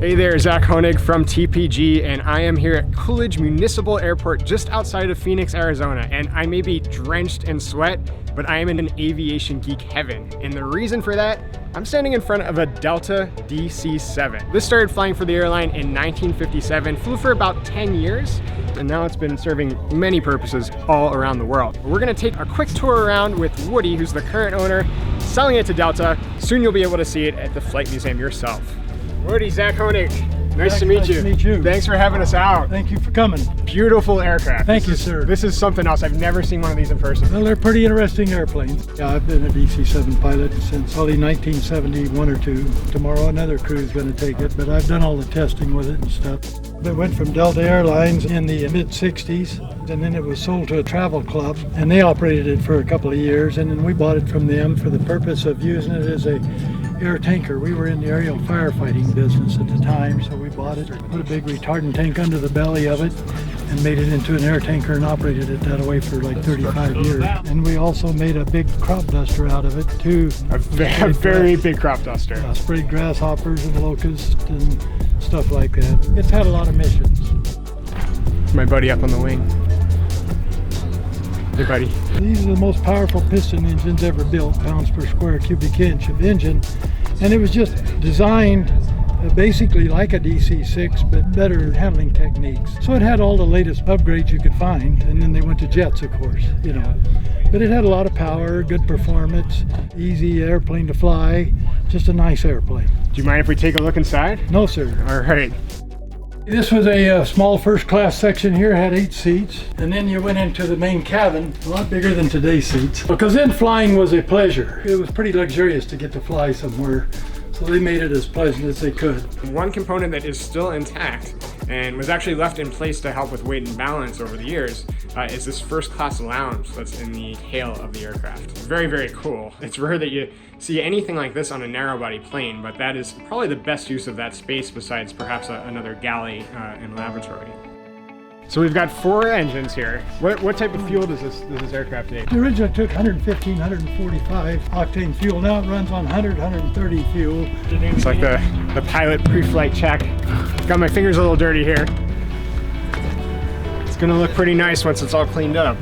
Hey there, Zach Honig from TPG, and I am here at Coolidge Municipal Airport just outside of Phoenix, Arizona. And I may be drenched in sweat, but I am in an aviation geek heaven. And the reason for that, I'm standing in front of a Delta DC-7. This started flying for the airline in 1957, flew for about 10 years, and now it's been serving many purposes all around the world. We're gonna take a quick tour around with Woody, who's the current owner, selling it to Delta. Soon you'll be able to see it at the Flight Museum yourself. Woody, Zach Honig, nice to meet you. Nice to meet you. Thanks for having us out. Thank you for coming. Beautiful aircraft. Thank you, sir. This is something else. I've never seen one of these in person. Well, they're pretty interesting airplanes. Yeah, I've been a DC-7 pilot since probably 1971 or two. Tomorrow another crew is going to take it, but I've done all the testing with it and stuff. It went from Delta Airlines in the mid-60s, and then it was sold to a travel club, and they operated it for a couple of years, and then we bought it from them for the purpose of using it as a air tanker. We were in the aerial firefighting business at the time, so we bought it, put a big retardant tank under the belly of it, and made it into an air tanker and operated it that way for like 35 years. And we also made a big crop duster out of it too. A very big crop duster. Sprayed grasshoppers and locusts and stuff like that. It's had a lot of missions. My buddy up on the wing. Hey buddy. These are the most powerful piston engines ever built, pounds per square cubic inch of engine. And it was just designed basically like a DC-6, but better handling techniques. So it had all the latest upgrades you could find, and then they went to jets, of course, you know. But it had a lot of power, good performance, easy airplane to fly, just a nice airplane. Do you mind if we take a look inside? No, sir. All right. This was a small first class section here, had 8 seats, and then you went into the main cabin, a lot bigger than today's seats. Because then flying was a pleasure. It was pretty luxurious to get to fly somewhere, so they made it as pleasant as they could. One component that is still intact and was actually left in place to help with weight and balance over the years is this first class lounge that's in the tail of the aircraft. Very cool. It's rare that you see anything like this on a narrow body plane, but that is probably the best use of that space besides perhaps another galley and laboratory. So we've got 4 engines here. What type of fuel does this aircraft take? The original took 115, 145 octane fuel. Now it runs on 100, 130 fuel. It's like the pilot pre-flight check. Got my fingers a little dirty here. It's gonna look pretty nice once it's all cleaned up.